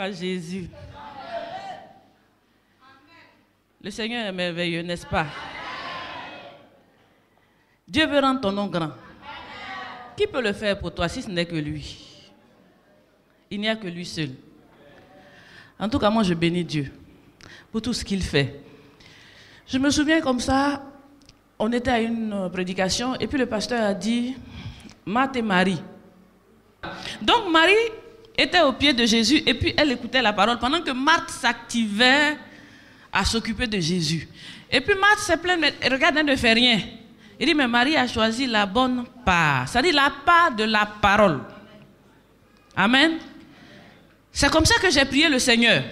à Jésus. Le Seigneur est merveilleux, n'est-ce pas? Dieu veut rendre ton nom grand. Qui peut le faire pour toi si ce n'est que lui? Il n'y a que lui seul. En tout cas, moi, je bénis Dieu pour tout ce qu'il fait. Je me souviens comme ça, on était à une prédication et puis le pasteur a dit « Marthe et Marie ». Donc Marie était au pied de Jésus et puis elle écoutait la parole pendant que Marthe s'activait à s'occuper de Jésus. Et puis Marthe s'est plainte, mais regarde, elle ne fait rien. Il dit, mais Marie a choisi la bonne part. C'est-à-dire la part de la parole. Amen. C'est comme ça que j'ai prié le Seigneur.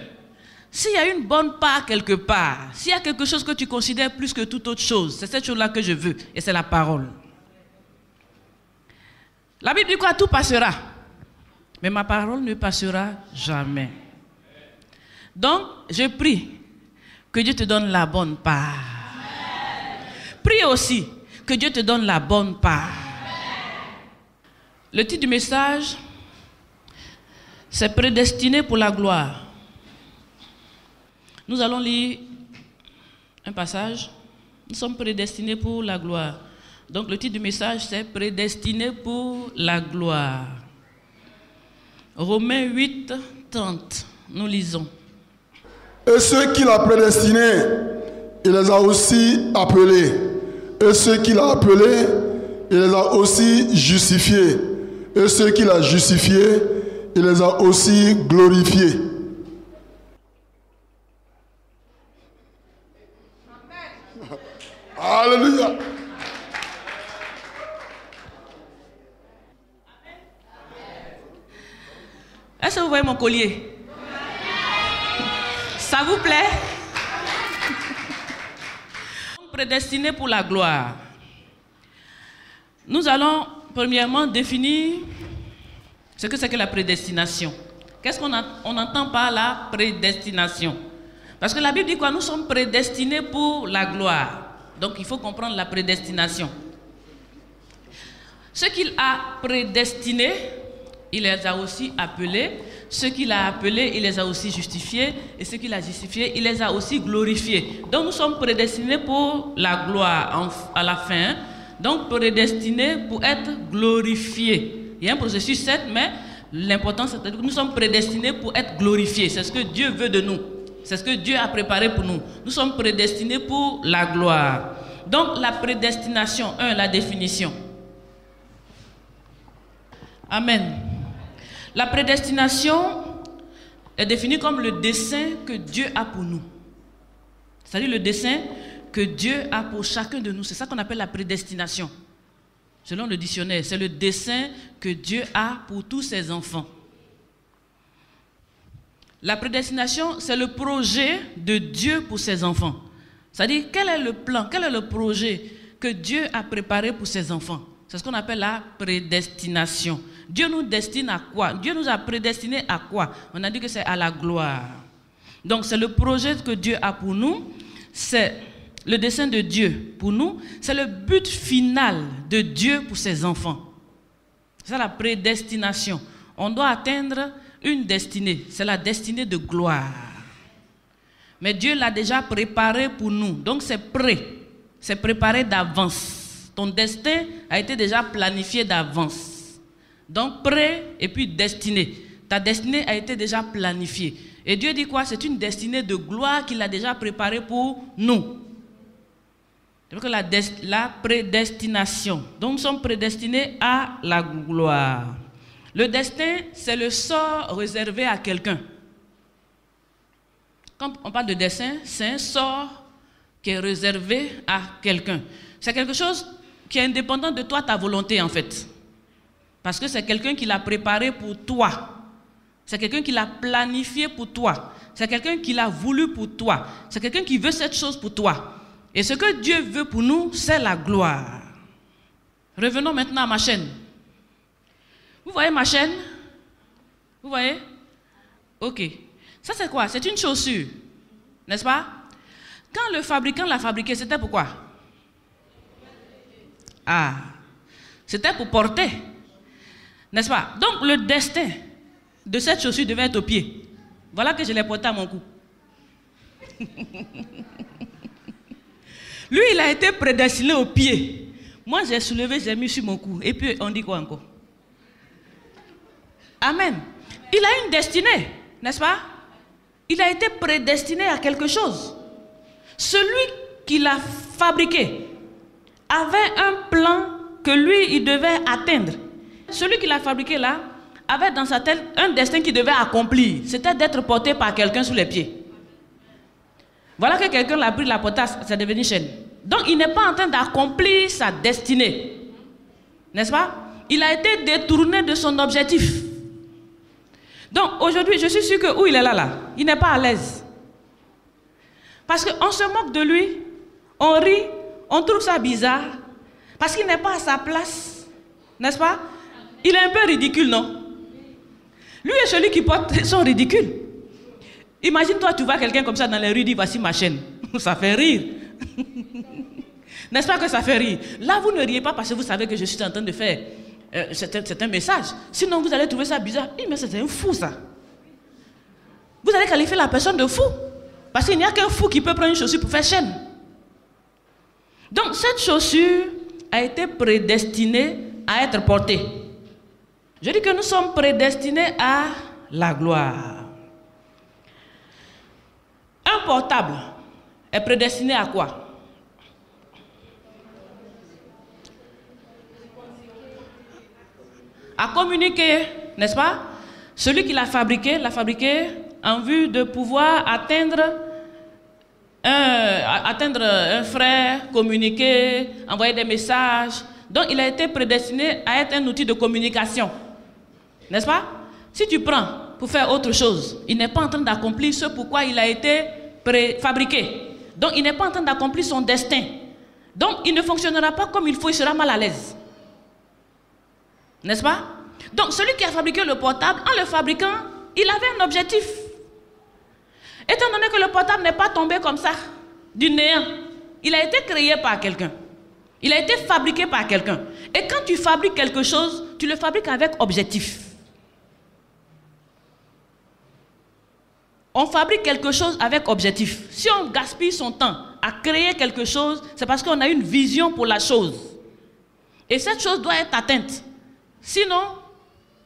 S'il y a une bonne part quelque part, s'il y a quelque chose que tu considères plus que toute autre chose, c'est cette chose-là que je veux, et c'est la parole. La Bible dit quoi? Tout passera. Mais ma parole ne passera jamais. Donc, je prie que Dieu te donne la bonne part. Prie aussi que Dieu te donne la bonne part. Le titre du message, c'est prédestiné pour la gloire. Nous allons lire un passage. Nous sommes prédestinés pour la gloire. Donc le titre du message, c'est prédestiné pour la gloire. Romains 8, 30. Nous lisons. Et ceux qu'il a prédestinés, il les a aussi appelés. Et ceux qu'il a appelés, il les a aussi justifiés. Et ceux qu'il a justifiés, il les a aussi glorifiés. Alléluia. Est-ce que vous voyez mon collier? Ça vous plaît? Prédestiné pour la gloire. Nous allons premièrement définir ce que c'est que la prédestination. Qu'est-ce qu'on entend par la prédestination? Parce que la Bible dit quoi? Nous sommes prédestinés pour la gloire. Donc il faut comprendre la prédestination. Ce qu'il a prédestiné, il les a aussi appelés. Ceux qu'il a appelés, il les a aussi justifiés. Et ceux qu'il a justifiés, il les a aussi glorifiés. Donc nous sommes prédestinés pour la gloire à la fin. Donc prédestinés pour être glorifiés. Il y a un processus certes, mais l'important c'est que nous sommes prédestinés pour être glorifiés. C'est ce que Dieu veut de nous. C'est ce que Dieu a préparé pour nous. Nous sommes prédestinés pour la gloire. Donc la prédestination, la définition. Amen. La prédestination est définie comme le dessein que Dieu a pour nous. C'est-à-dire le dessein que Dieu a pour chacun de nous. C'est ça qu'on appelle la prédestination. Selon le dictionnaire, c'est le dessein que Dieu a pour tous ses enfants. La prédestination, c'est le projet de Dieu pour ses enfants. C'est-à-dire, quel est le plan, quel est le projet que Dieu a préparé pour ses enfants? C'est ce qu'on appelle la prédestination. Dieu nous destine à quoi? Dieu nous a prédestinés à quoi? On a dit que c'est à la gloire. Donc, c'est le projet que Dieu a pour nous. C'est le dessein de Dieu pour nous. C'est le but final de Dieu pour ses enfants. C'est la prédestination. On doit atteindre une destinée. C'est la destinée de gloire. Mais Dieu l'a déjà préparé pour nous. Donc, c'est prêt. C'est préparé d'avance. Ton destin a été déjà planifié d'avance. Donc prêt et puis destiné. Ta destinée a été déjà planifiée. Et Dieu dit quoi? C'est une destinée de gloire qu'il a déjà préparée pour nous. C'est que la prédestination. Donc nous sommes prédestinés à la gloire. Le destin, c'est le sort réservé à quelqu'un. Quand on parle de destin, c'est un sort qui est réservé à quelqu'un. C'est quelque chose qui est indépendant de toi, ta volonté en fait. Parce que c'est quelqu'un qui l'a préparé pour toi. C'est quelqu'un qui l'a planifié pour toi. C'est quelqu'un qui l'a voulu pour toi. C'est quelqu'un qui veut cette chose pour toi. Et ce que Dieu veut pour nous, c'est la gloire. Revenons maintenant à ma chaîne. Vous voyez ma chaîne? Vous voyez? Ok. Ça c'est quoi? C'est une chaussure. N'est-ce pas? Quand le fabricant l'a fabriquée, c'était pourquoi? Ah, c'était pour porter. N'est-ce pas? Donc le destin de cette chaussure devait être au pied. Voilà que je l'ai porté à mon cou. Lui, il a été prédestiné au pied. Moi, j'ai soulevé, j'ai mis sur mon cou. Et puis, on dit quoi encore? Amen. Il a une destinée, n'est-ce pas? Il a été prédestiné à quelque chose. Celui qui l'a fabriqué avait un plan que lui, il devait atteindre. Celui qui l'a fabriqué là, avait dans sa tête un destin qu'il devait accomplir. C'était d'être porté par quelqu'un sous les pieds. Voilà que quelqu'un l'a pris, l'a porté, c'est devenu chaîne. Donc il n'est pas en train d'accomplir sa destinée. N'est-ce pas? Il a été détourné de son objectif. Donc aujourd'hui, je suis sûr que où il est là, il n'est pas à l'aise. Parce qu'on se moque de lui, on rit, on trouve ça bizarre, parce qu'il n'est pas à sa place. N'est-ce pas? Il est un peu ridicule, non? Lui est celui qui porte son ridicule. Imagine-toi, tu vois quelqu'un comme ça dans les rues, dit voici ma chaîne. Ça fait rire. N'est-ce pas que ça fait rire? Là, vous ne riez pas parce que vous savez que je suis en train de faire. C'est un message. Sinon, vous allez trouver ça bizarre. Mais c'est un fou, ça. Vous allez qualifier la personne de fou. Parce qu'il n'y a qu'un fou qui peut prendre une chaussure pour faire chaîne. Donc, cette chaussure a été prédestinée à être portée. Je dis que nous sommes prédestinés à la gloire. Un portable est prédestiné à quoi? À communiquer, n'est-ce pas? Celui qui l'a fabriqué en vue de pouvoir atteindre un frère, communiquer, envoyer des messages. Donc il a été prédestiné à être un outil de communication. N'est-ce pas? Si tu prends pour faire autre chose, il n'est pas en train d'accomplir ce pourquoi il a été fabriqué. Donc il n'est pas en train d'accomplir son destin. Donc il ne fonctionnera pas comme il faut, il sera mal à l'aise. N'est-ce pas? Donc celui qui a fabriqué le portable, en le fabriquant, il avait un objectif. Étant donné que le portable n'est pas tombé comme ça, du néant, il a été créé par quelqu'un. Il a été fabriqué par quelqu'un. Et quand tu fabriques quelque chose, tu le fabriques avec objectif. On fabrique quelque chose avec objectif. Si on gaspille son temps à créer quelque chose, c'est parce qu'on a une vision pour la chose. Et cette chose doit être atteinte. Sinon,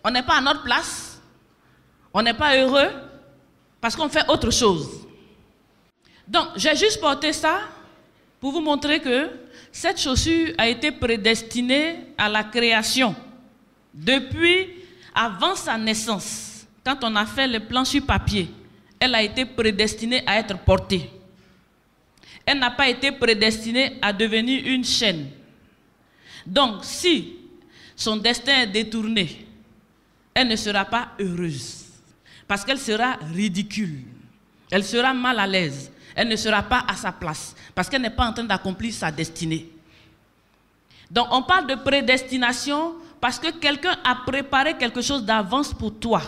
on n'est pas à notre place, on n'est pas heureux, parce qu'on fait autre chose. Donc, j'ai juste porté ça pour vous montrer que cette chaussure a été prédestinée à la création. Depuis avant sa naissance, quand on a fait le plan sur papier, elle a été prédestinée à être portée. Elle n'a pas été prédestinée à devenir une chaîne. Donc, si son destin est détourné, elle ne sera pas heureuse. Parce qu'elle sera ridicule. Elle sera mal à l'aise. Elle ne sera pas à sa place. Parce qu'elle n'est pas en train d'accomplir sa destinée. Donc, on parle de prédestination parce que quelqu'un a préparé quelque chose d'avance pour toi.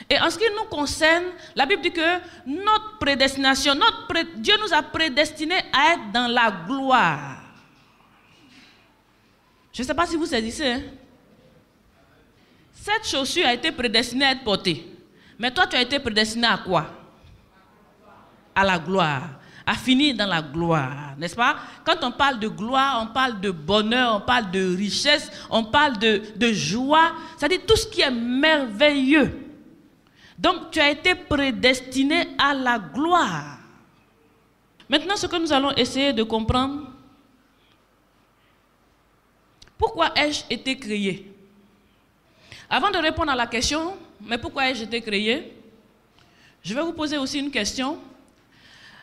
Et en ce qui nous concerne, la Bible dit que notre prédestination, Dieu nous a prédestinés à être dans la gloire. Je ne sais pas si vous saisissez. Hein? Cette chaussure a été prédestinée à être portée. Mais toi, tu as été prédestiné à quoi? À la gloire. À finir dans la gloire. N'est-ce pas? Quand on parle de gloire, on parle de bonheur, on parle de richesse, on parle de joie. C'est-à-dire tout ce qui est merveilleux. Donc, tu as été prédestiné à la gloire. Maintenant, ce que nous allons essayer de comprendre, pourquoi ai-je été créé? Avant de répondre à la question, mais pourquoi ai-je été créé? Je vais vous poser aussi une question.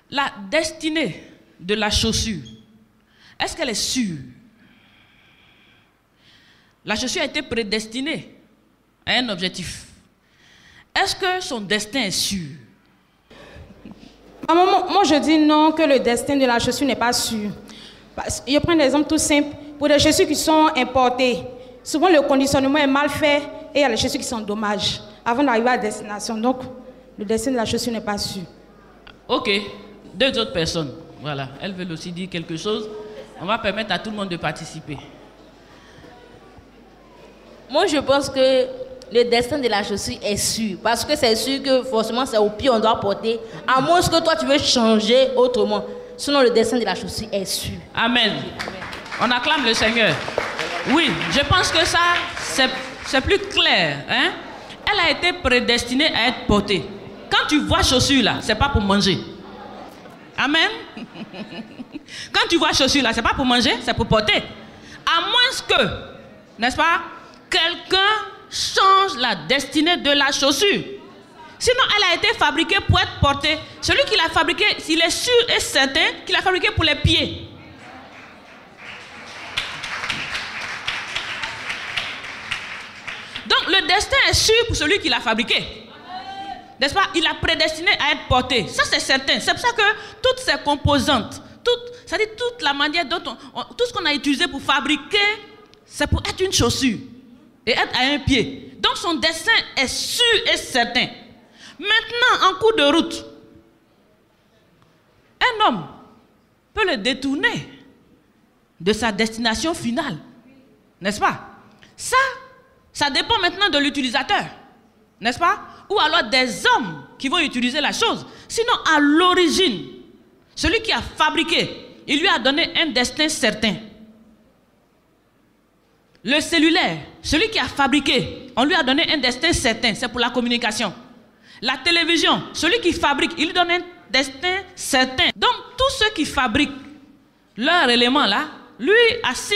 La destinée de la chaussure, est-ce qu'elle est sûre? La chaussure a été prédestinée à un objectif. Est-ce que son destin est sûr? Moi, je dis non, que le destin de la chaussure n'est pas sûr. Je prends un exemple tout simple. Pour les chaussures qui sont importées, souvent le conditionnement est mal fait et il y a les chaussures qui sont dommages avant d'arriver à la destination. Donc, le destin de la chaussure n'est pas sûr. Ok. Deux autres personnes. Voilà. Elles veulent aussi dire quelque chose. On va permettre à tout le monde de participer. Moi, je pense que le destin de la chaussure est sûr. Parce que c'est sûr que forcément c'est au pied on doit porter. À moins que toi tu veux changer autrement. Sinon le destin de la chaussure est sûr. Amen. On acclame le Seigneur. Oui, je pense que ça, c'est plus clair. Hein? Elle a été prédestinée à être portée. Quand tu vois chaussure là, c'est pas pour manger. Amen. Quand tu vois chaussure là, c'est pas pour manger, c'est pour porter. À moins que, n'est-ce pas, quelqu'un change la destinée de la chaussure. Sinon, elle a été fabriquée pour être portée. Celui qui l'a fabriquée, il est sûr et certain qu'il l'a fabriquée pour les pieds. Donc, le destin est sûr pour celui qui l'a fabriqué. N'est-ce pas? Il a prédestiné à être porté. Ça, c'est certain. C'est pour ça que toutes ces composantes, c'est-à-dire toute la manière dont tout ce qu'on a utilisé pour fabriquer, c'est pour être une chaussure et être à un pied. Donc, son destin est sûr et certain. Maintenant, en cours de route, un homme peut le détourner de sa destination finale. N'est-ce pas? Ça dépend maintenant de l'utilisateur. N'est-ce pas? Ou alors des hommes qui vont utiliser la chose. Sinon, à l'origine, celui qui a fabriqué, il lui a donné un destin certain. Le cellulaire, celui qui a fabriqué, on lui a donné un destin certain, c'est pour la communication. La télévision, celui qui fabrique, il lui donne un destin certain. Donc, tous ceux qui fabriquent leur élément là, lui assigne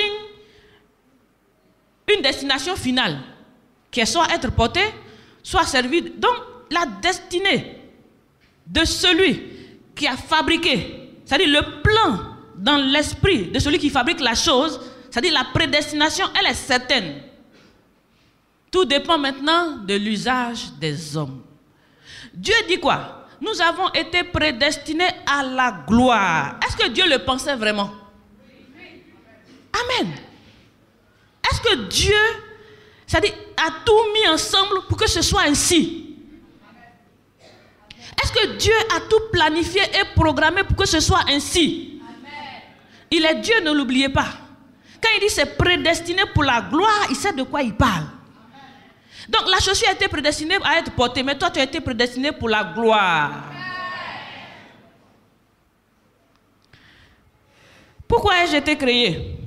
une destination finale, qui est soit être porté, soit servi. Donc, la destinée de celui qui a fabriqué, c'est-à-dire le plan dans l'esprit de celui qui fabrique la chose, c'est-à-dire la prédestination, elle est certaine. Tout dépend maintenant de l'usage des hommes. Dieu dit quoi? Nous avons été prédestinés à la gloire. Est-ce que Dieu le pensait vraiment? Amen. Est-ce que Dieu, c'est-à-dire, a tout mis ensemble pour que ce soit ainsi? Est-ce que Dieu a tout planifié et programmé pour que ce soit ainsi? Il est Dieu, ne l'oubliez pas. Quand il dit c'est prédestiné pour la gloire, il sait de quoi il parle. Donc la chaussure a été prédestinée à être portée, mais toi tu as été prédestiné pour la gloire. Pourquoi ai-je été créé?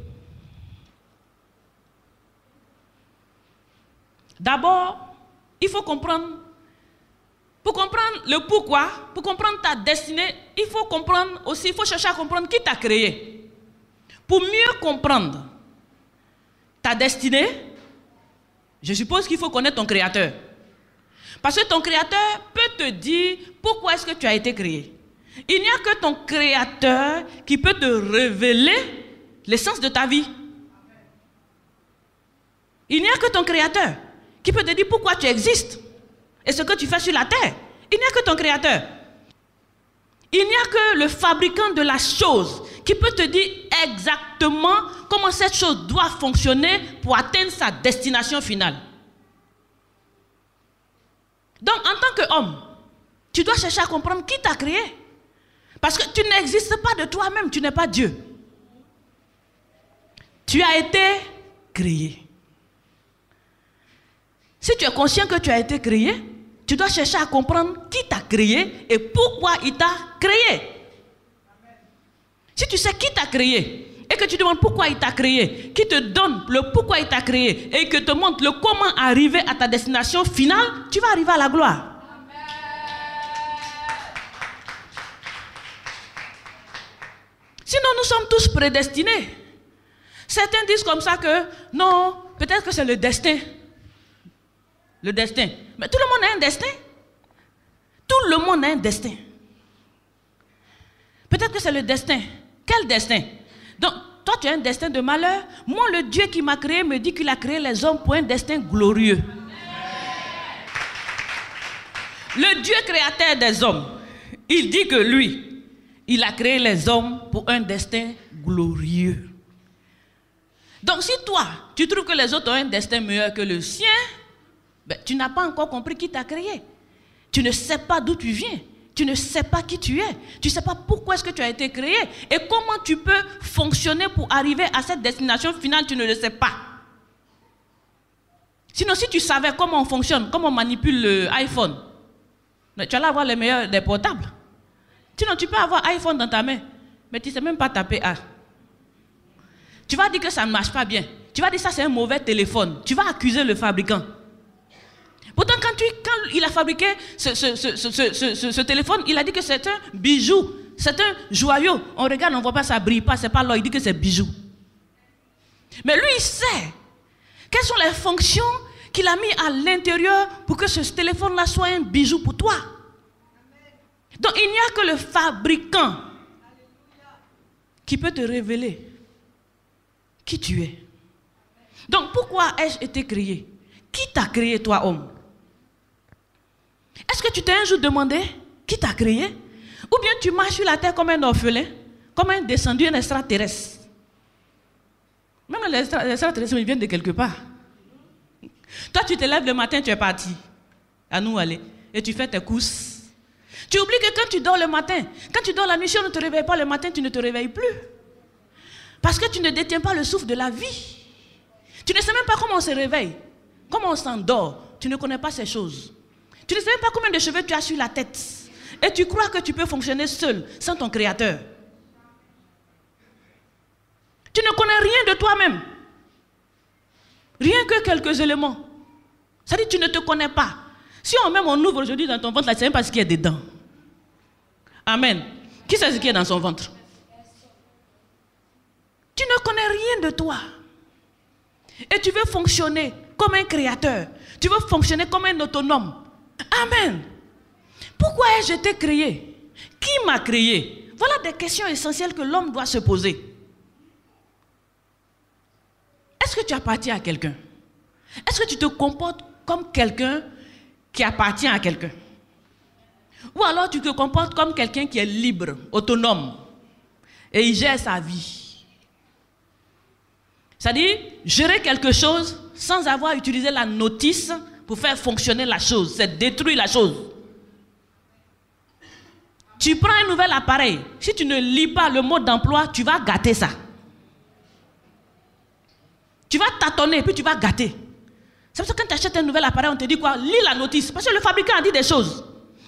D'abord, il faut comprendre. Pour comprendre le pourquoi, pour comprendre ta destinée, il faut comprendre aussi, il faut chercher à comprendre qui t'a créé. Pour mieux comprendre ta destinée, je suppose qu'il faut connaître ton créateur. Parce que ton créateur peut te dire pourquoi est-ce que tu as été créé. Il n'y a que ton créateur qui peut te révéler l'essence de ta vie. Il n'y a que ton créateur qui peut te dire pourquoi tu existes et ce que tu fais sur la terre. Il n'y a que ton créateur. Il n'y a que le fabricant de la chose qui peut te dire exactement comment cette chose doit fonctionner pour atteindre sa destination finale. Donc, en tant qu'homme, tu dois chercher à comprendre qui t'a créé. Parce que tu n'existes pas de toi-même, tu n'es pas Dieu. Tu as été créé. Si tu es conscient que tu as été créé, tu dois chercher à comprendre qui t'a créé et pourquoi il t'a créé. Si tu sais qui t'a créé et que tu demandes pourquoi il t'a créé, qui te donne le pourquoi il t'a créé et que te montre le comment arriver à ta destination finale, tu vas arriver à la gloire. Sinon, nous sommes tous prédestinés. Certains disent comme ça que non, peut-être que c'est le destin. Le destin. Mais tout le monde a un destin. Tout le monde a un destin. Peut-être que c'est le destin. Quel destin? Donc, toi, tu as un destin de malheur. Moi, le Dieu qui m'a créé me dit qu'il a créé les hommes pour un destin glorieux. Le Dieu créateur des hommes, il dit que lui, il a créé les hommes pour un destin glorieux. Donc, si toi, tu trouves que les autres ont un destin meilleur que le sien, ben, tu n'as pas encore compris qui t'a créé. Tu ne sais pas d'où tu viens. Tu ne sais pas qui tu es. Tu ne sais pas pourquoi est-ce que tu as été créé. Et comment tu peux fonctionner pour arriver à cette destination finale, tu ne le sais pas. Sinon, si tu savais comment on fonctionne, comment on manipule l'iPhone, tu allais avoir les meilleurs des portables. Sinon, tu peux avoir iPhone dans ta main, mais tu ne sais même pas taper A. Tu vas dire que ça ne marche pas bien. Tu vas dire que ça c'est un mauvais téléphone. Tu vas accuser le fabricant. Pourtant, quand il a fabriqué ce téléphone, il a dit que c'est un bijou, c'est un joyau. On regarde, on ne voit pas, ça ne brille pas, c'est pas l'or, il dit que c'est bijou. Mais lui, il sait quelles sont les fonctions qu'il a mis à l'intérieur pour que ce téléphone-là soit un bijou pour toi. Donc, il n'y a que le fabricant qui peut te révéler qui tu es. Donc, pourquoi ai-je été créé? Qui t'a créé, toi, homme? Est-ce que tu t'es un jour demandé qui t'a créé? Ou bien tu marches sur la terre comme un orphelin, comme un descendu, un extraterrestre? Même les extraterrestres, ils viennent de quelque part. Toi, tu te lèves le matin, tu es parti. À nous aller. Et tu fais tes courses. Tu oublies que quand tu dors le matin, quand tu dors la nuit, si on ne te réveille pas le matin, tu ne te réveilles plus. Parce que tu ne détiens pas le souffle de la vie. Tu ne sais même pas comment on se réveille, comment on s'endort. Tu ne connais pas ces choses. Tu ne sais même pas combien de cheveux tu as sur la tête. Et tu crois que tu peux fonctionner seul, sans ton créateur. Tu ne connais rien de toi-même. Rien que quelques éléments. Ça dit, tu ne te connais pas. Si on ouvre aujourd'hui dans ton ventre, là, tu ne sais même pas ce qu'il y a dedans. Amen. Qui sait ce qu'il y a dans son ventre? Tu ne connais rien de toi. Et tu veux fonctionner comme un créateur. Tu veux fonctionner comme un autonome. Amen. Pourquoi ai-je été créé? Qui m'a créé? Voilà des questions essentielles que l'homme doit se poser. Est-ce que tu appartiens à quelqu'un? Est-ce que tu te comportes comme quelqu'un qui appartient à quelqu'un? Ou alors tu te comportes comme quelqu'un qui est libre, autonome, et il gère sa vie? C'est-à-dire, gérer quelque chose sans avoir utilisé la notice pour faire fonctionner la chose, c'est détruire la chose. Tu prends un nouvel appareil, si tu ne lis pas le mode d'emploi, tu vas gâter ça. Tu vas tâtonner, puis tu vas gâter. C'est pour ça que quand tu achètes un nouvel appareil, on te dit quoi? Lis la notice, parce que le fabricant a dit des choses.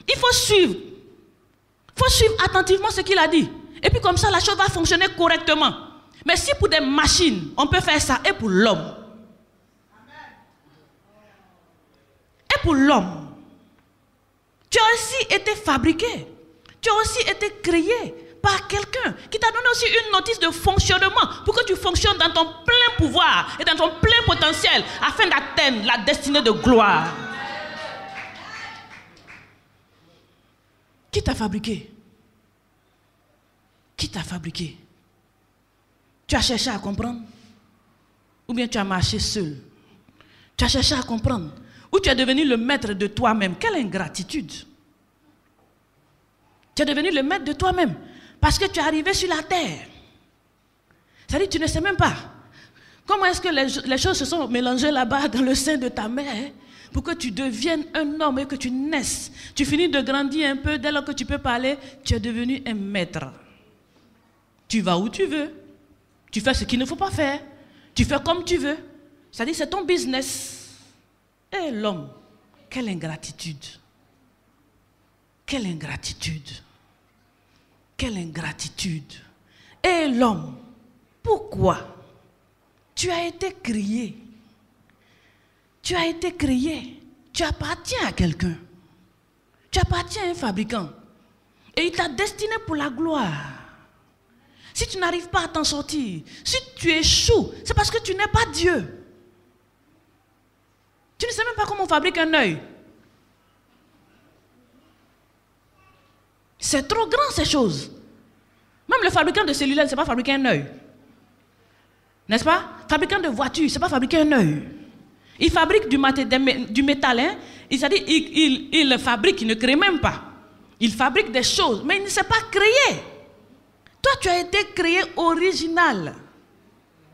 Il faut suivre. Il faut suivre attentivement ce qu'il a dit. Et puis comme ça, la chose va fonctionner correctement. Mais si pour des machines, on peut faire ça, et pour l'homme? Et pour l'homme? Tu as aussi été fabriqué. Tu as aussi été créé par quelqu'un qui t'a donné aussi une notice de fonctionnement pour que tu fonctionnes dans ton plein pouvoir et dans ton plein potentiel afin d'atteindre la destinée de gloire. Qui t'a fabriqué? Qui t'a fabriqué? Tu as cherché à comprendre? Ou bien tu as marché seul? Tu as cherché à comprendre? Ou tu es devenu le maître de toi-même? Quelle ingratitude! Tu es devenu le maître de toi-même parce que tu es arrivé sur la terre. C'est-à-dire que tu ne sais même pas comment est-ce que les choses se sont mélangées là-bas dans le sein de ta mère pour que tu deviennes un homme et que tu naisses. Tu finis de grandir un peu, dès lors que tu peux parler, tu es devenu un maître. Tu vas où tu veux. Tu fais ce qu'il ne faut pas faire. Tu fais comme tu veux. C'est-à-dire c'est ton business. Et l'homme, quelle ingratitude. Quelle ingratitude. Quelle ingratitude. Et l'homme, pourquoi? Tu as été créé. Tu as été créé. Tu appartiens à quelqu'un. Tu appartiens à un fabricant. Et il t'a destiné pour la gloire. Si tu n'arrives pas à t'en sortir, si tu échoues, c'est parce que tu n'es pas Dieu. Tu ne sais même pas comment on fabrique un œil. C'est trop grand ces choses. Même le fabricant de cellulaire ne sait pas fabriquer un œil. N'est-ce pas? Fabricant de voitures, ne sait pas fabriquer un œil. Il fabrique du métal, hein? Il le fabrique, il ne crée même pas. Il fabrique des choses, mais il ne sait pas créer. Toi, tu as été créé original.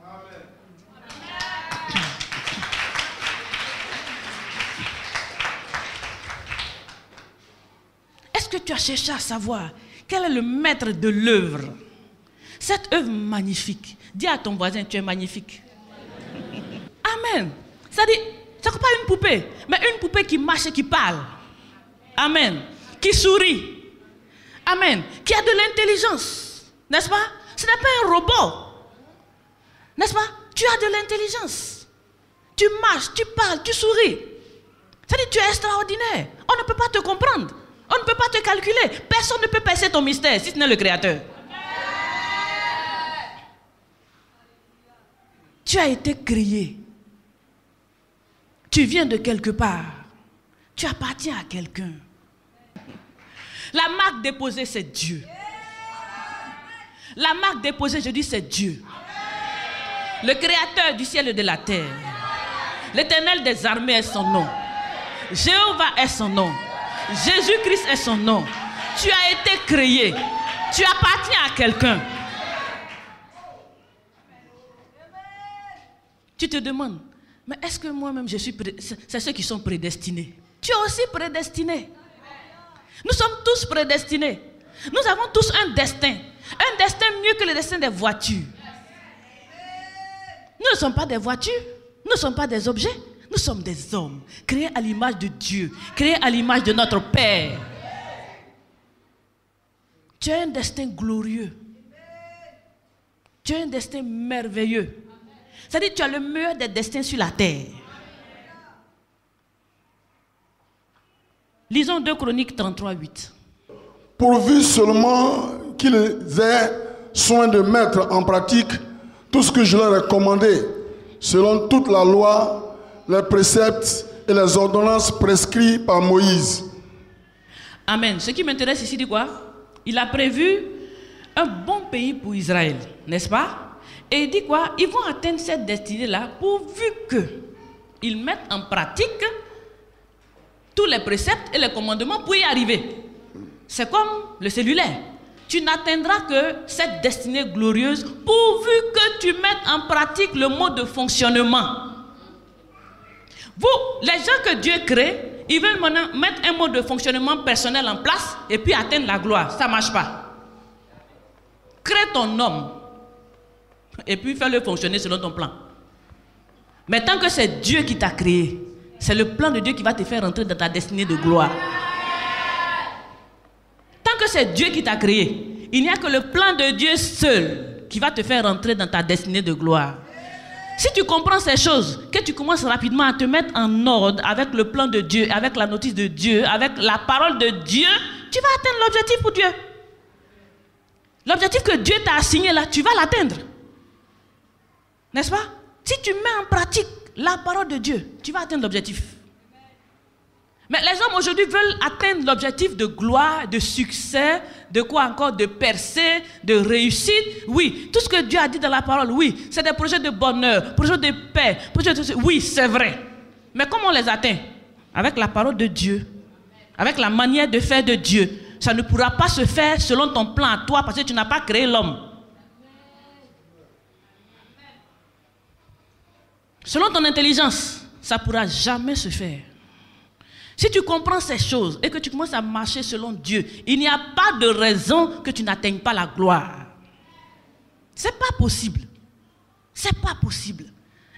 Amen. Est-ce que tu as cherché à savoir quel est le maître de l'œuvre? Cette œuvre magnifique. Dis à ton voisin, tu es magnifique. Amen. C'est-à-dire, C'est pas une poupée, mais une poupée qui marche et qui parle. Amen. Qui sourit. Amen. Qui a de l'intelligence. N'est-ce pas? Ce n'est pas un robot. N'est-ce pas? Tu as de l'intelligence. Tu marches, tu parles, tu souris. C'est-à-dire tu es extraordinaire. On ne peut pas te comprendre. On ne peut pas te calculer. Personne ne peut percer ton mystère si ce n'est le Créateur. Tu as été créé. Tu viens de quelque part. Tu appartiens à quelqu'un. La marque déposée, c'est Dieu. La marque déposée, je dis, c'est Dieu. Le Créateur du ciel et de la terre. L'Éternel des armées est son nom. Jéhovah est son nom. Jésus-Christ est son nom. Tu as été créé. Tu appartiens à quelqu'un. Tu te demandes, mais est-ce que moi-même je suis c'est ceux qui sont prédestinés? Tu es aussi prédestiné. Nous sommes tous prédestinés. Nous avons tous un destin. Un destin mieux que le destin des voitures. Nous ne sommes pas des voitures. Nous ne sommes pas des objets. Nous sommes des hommes, créés à l'image de Dieu, créés à l'image de notre Père. Tu as un destin glorieux. Tu as un destin merveilleux. C'est-à-dire que tu as le meilleur des destins sur la terre. Lisons 2 Chroniques 33, 8. Pourvu seulement qu'ils aient soin de mettre en pratique tout ce que je leur ai commandé, selon toute la loi, les préceptes et les ordonnances prescrits par Moïse. Amen. Ce qui m'intéresse ici, dit quoi? Il a prévu un bon pays pour Israël, n'est-ce pas? Et il dit quoi? Ils vont atteindre cette destinée-là pourvu qu'ils mettent en pratique tous les préceptes et les commandements pour y arriver. C'est comme le cellulaire. Tu n'atteindras que cette destinée glorieuse pourvu que tu mettes en pratique le mode de fonctionnement. Vous, les gens que Dieu crée, ils veulent maintenant mettre un mode de fonctionnement personnel en place et puis atteindre la gloire. Ça ne marche pas. Crée ton homme et puis fais-le fonctionner selon ton plan. Mais tant que c'est Dieu qui t'a créé, c'est le plan de Dieu qui va te faire rentrer dans ta destinée de gloire. Tant que c'est Dieu qui t'a créé, il n'y a que le plan de Dieu seul qui va te faire rentrer dans ta destinée de gloire. Si tu comprends ces choses, que tu commences rapidement à te mettre en ordre avec le plan de Dieu, avec la notice de Dieu, avec la parole de Dieu, tu vas atteindre l'objectif pour Dieu. L'objectif que Dieu t'a assigné là, tu vas l'atteindre. N'est-ce pas? Si tu mets en pratique la parole de Dieu, tu vas atteindre l'objectif. Mais les hommes aujourd'hui veulent atteindre l'objectif de gloire, de succès, de quoi encore? De percée, de réussite. Oui, tout ce que Dieu a dit dans la parole, oui, c'est des projets de bonheur, projets de paix, projets de... Oui, c'est vrai. Mais comment on les atteint? Avec la parole de Dieu, avec la manière de faire de Dieu. Ça ne pourra pas se faire selon ton plan à toi parce que tu n'as pas créé l'homme. Selon ton intelligence, ça ne pourra jamais se faire. Si tu comprends ces choses et que tu commences à marcher selon Dieu, il n'y a pas de raison que tu n'atteignes pas la gloire. C'est pas possible. C'est pas possible.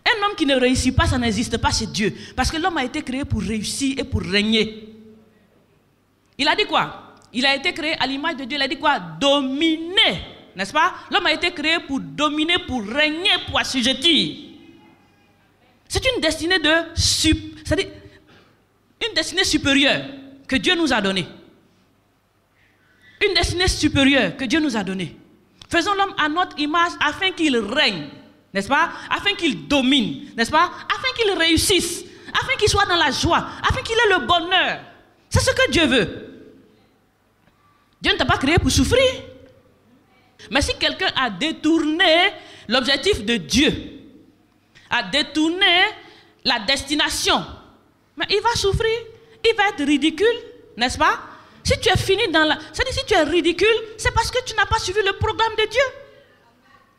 Un homme qui ne réussit pas, ça n'existe pas chez Dieu. Parce que l'homme a été créé pour réussir et pour régner. Il a dit quoi? Il a été créé à l'image de Dieu. Il a dit quoi? Dominer. N'est-ce pas? L'homme a été créé pour dominer, pour régner, pour assujettir. C'est une destinée c'est-à-dire une destinée supérieure que Dieu nous a donnée. Une destinée supérieure que Dieu nous a donnée. Faisons l'homme à notre image afin qu'il règne, n'est-ce pas? Afin qu'il domine, n'est-ce pas? Afin qu'il réussisse, afin qu'il soit dans la joie, afin qu'il ait le bonheur. C'est ce que Dieu veut. Dieu ne t'a pas créé pour souffrir. Mais si quelqu'un a détourné l'objectif de Dieu, a détourné la destination, mais il va souffrir, il va être ridicule, n'est-ce pas? Si tu es fini dans la... C'est-à-dire si tu es ridicule, c'est parce que tu n'as pas suivi le programme de Dieu.